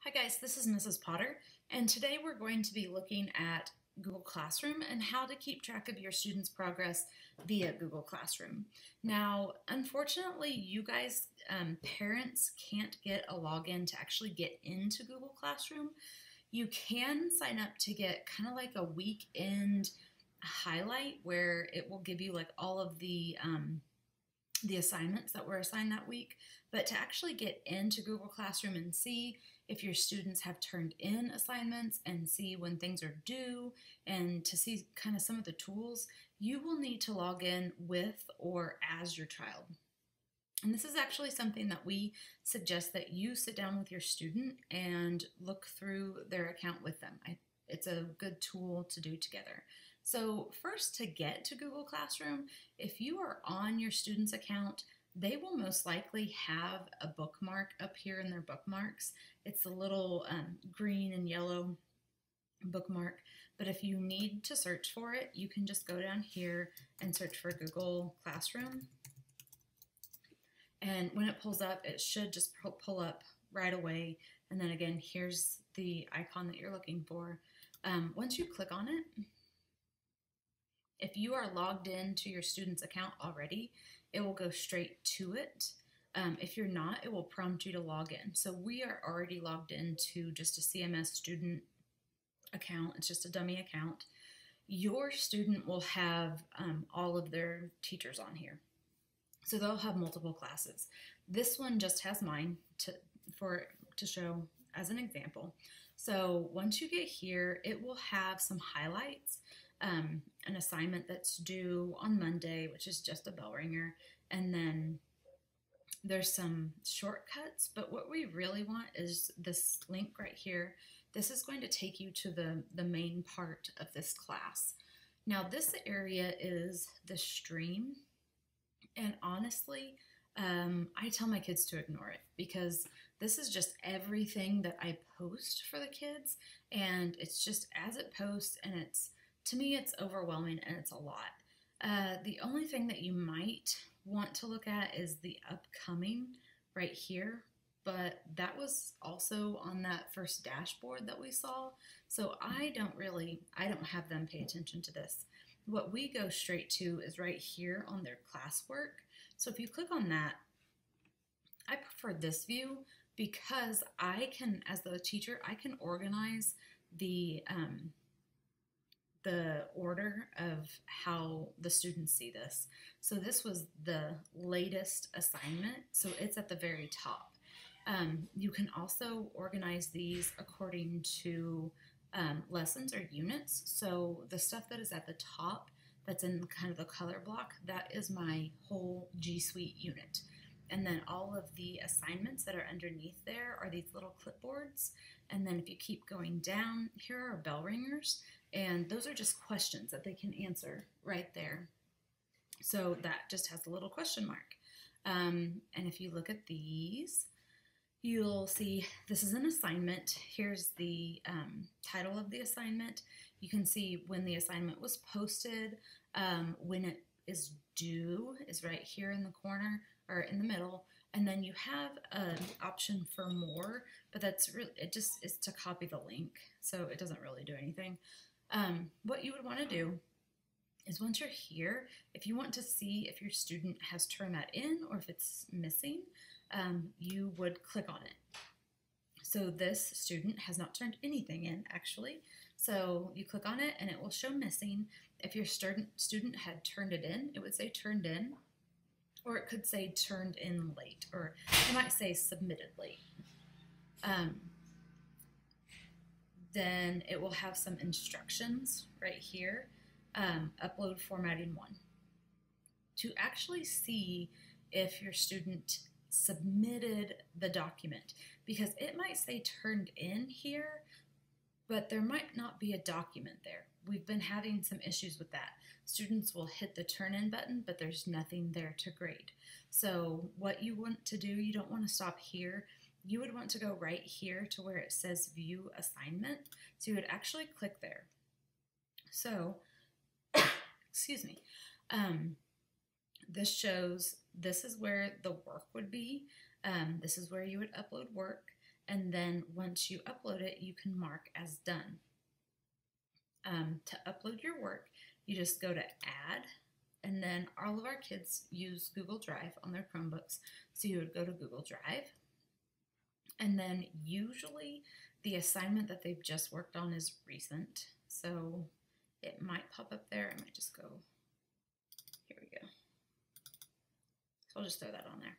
Hi guys, this is Mrs. Potter, and today we're going to be looking at Google Classroom and how to keep track of your students' progress via Google Classroom. Now, unfortunately, you guys, parents, can't get a login to actually get into Google Classroom. You can sign up to get kind of like a weekend highlight where it will give you like all of the assignments that were assigned that week, but to actually get into Google Classroom and see if your students have turned in assignments and see when things are due and to see kind of some of the tools, you will need to log in with or as your child. And this is actually something that we suggest that you sit down with your student and look through their account with them. It's a good tool to do together. So first, to get to Google Classroom, if you are on your student's account, they will most likely have a bookmark up here in their bookmarks. It's a little green and yellow bookmark, but if you need to search for it, you can just go down here and search for Google Classroom. And when it pulls up, it should just pull up right away. And then again, here's the icon that you're looking for. Once you click on it, if you are logged into your student's account already, it will go straight to it. If you're not, it will prompt you to log in. So we are already logged into just a CMS student account. It's just a dummy account. Your student will have all of their teachers on here. So they'll have multiple classes. This one just has mine to show as an example. So once you get here, it will have some highlights, an assignment that's due on Monday, which is just a bell ringer, and then there's some shortcuts, but what we really want is this link right here. This is going to take you to the main part of this class. Now this area is the stream, and honestly, I tell my kids to ignore it because this is just everything that I post for the kids, and it's just as it posts, and to me it's overwhelming and it's a lot. The only thing that you might want to look at is the upcoming right here, but that was also on that first dashboard that we saw, so I don't have them pay attention to this. What we go straight to is right here on their classwork. So if you click on that, I prefer this view because I can, as the teacher, I can organize the order of how the students see this. So this was the latest assignment, so it's at the very top. You can also organize these according to lessons or units. So the stuff that is at the top, that's in kind of the color block, that is my whole G Suite unit. And then all of the assignments that are underneath there are these little clipboards. And then if you keep going down, here are bell ringers, and those are just questions that they can answer right there. So that just has a little question mark. And if you look at these, you'll see this is an assignment. Here's the title of the assignment. You can see when the assignment was posted, when it is due is right here in the corner or in the middle, and then you have an option for more, but that's really, it just is to copy the link, so it doesn't really do anything. What you would want to do is once you're here, if you want to see if your student has turned that in or if it's missing, you would click on it. So this student has not turned anything in actually. So you click on it and it will show missing. If your student had turned it in, it would say turned in, or it could say turned in late, or it might say submitted late. Then it will have some instructions right here, upload formatting 1. To actually see if your student submitted the document, because it might say turned in here, but there might not be a document there. We've been having some issues with that. Students will hit the turn in button, but there's nothing there to grade. So what you want to do, you don't want to stop here. You would want to go right here to where it says view assignment. So you would actually click there. So, excuse me, this shows this is where the work would be. This is where you would upload work. And then once you upload it, you can mark as done. To upload your work, you just go to add, and then all of our kids use Google Drive on their Chromebooks. So you would go to Google Drive, and then usually the assignment that they've just worked on is recent. So it might pop up there. I might just go, here we go. So I'll just throw that on there.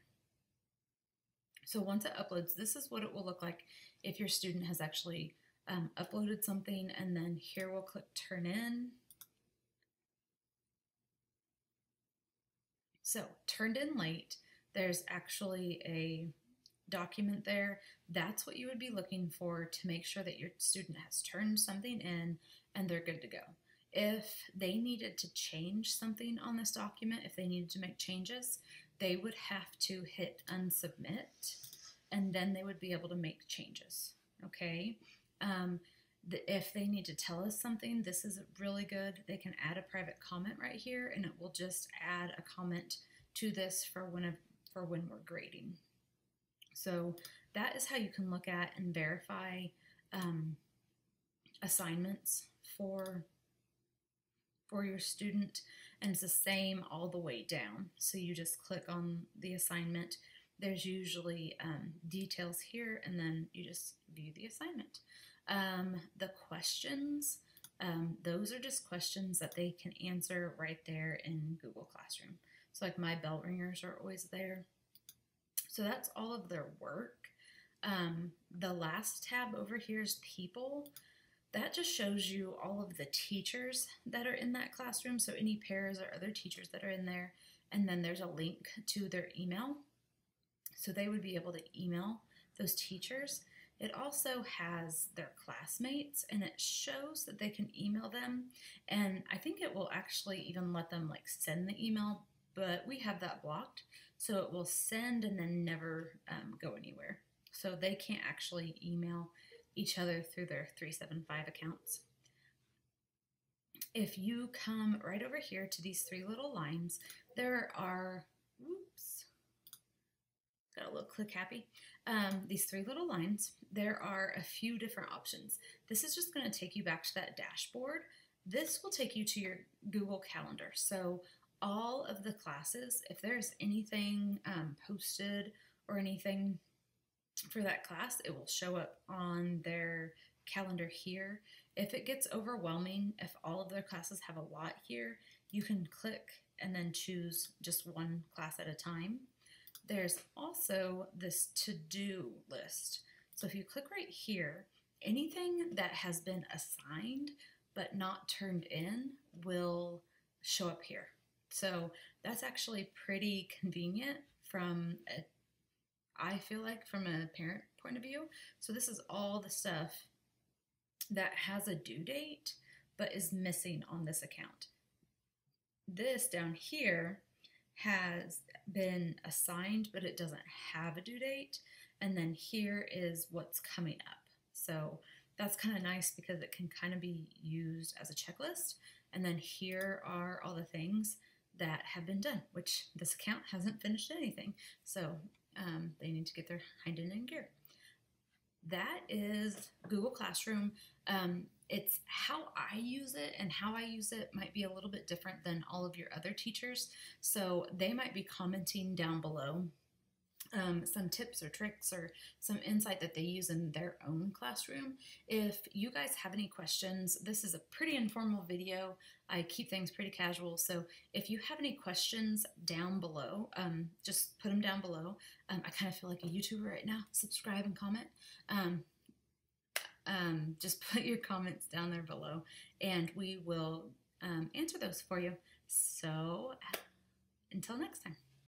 So once it uploads, this is what it will look like if your student has actually uploaded something, and then here we'll click turn in. So turned in late, there's actually a document there. That's what you would be looking for to make sure that your student has turned something in and they're good to go. If they needed to change something on this document, if they needed to make changes, they would have to hit unsubmit, and then they would be able to make changes, okay? If they need to tell us something, this is really good. They can add a private comment right here, and it will just add a comment to this for when we're grading. So that is how you can look at and verify assignments for your student, and it's the same all the way down. So you just click on the assignment. There's usually details here, and then you just view the assignment. The questions, those are just questions that they can answer right there in Google Classroom. So like my bell ringers are always there. So that's all of their work. The last tab over here is people. That just shows you all of the teachers that are in that classroom. So any pairs or other teachers that are in there. And then there's a link to their email. So they would be able to email those teachers. It also has their classmates, and it shows that they can email them. And I think it will actually even let them like send the email, but we have that blocked. So it will send and then never go anywhere. So they can't actually email each other through their 375 accounts. If you come right over here to these three little lines, there are, whoops, got a little click happy. These three little lines, there are a few different options. This is just going to take you back to that dashboard. This will take you to your Google Calendar. So all of the classes, if there's anything posted or anything for that class, it will show up on their calendar here. If it gets overwhelming, if all of their classes have a lot here, you can click and then choose just one class at a time. There's also this to-do list. So if you click right here, anything that has been assigned but not turned in will show up here. So that's actually pretty convenient from I feel like from a parent point of view. So this is all the stuff that has a due date but is missing on this account. This down here has been assigned, but it doesn't have a due date. And then here is what's coming up. So that's kind of nice because it can kind of be used as a checklist. And then here are all the things that have been done, which this account hasn't finished anything. So they need to get their hind end in gear. That is Google Classroom. It's how I use it, and how I use it might be a little bit different than all of your other teachers. So they might be commenting down below some tips or tricks or some insight that they use in their own classroom. If you guys have any questions, this is a pretty informal video. I keep things pretty casual. So if you have any questions down below, just put them down below. I kind of feel like a YouTuber right now. Subscribe and comment. Just put your comments down there below, and we will answer those for you. So until next time.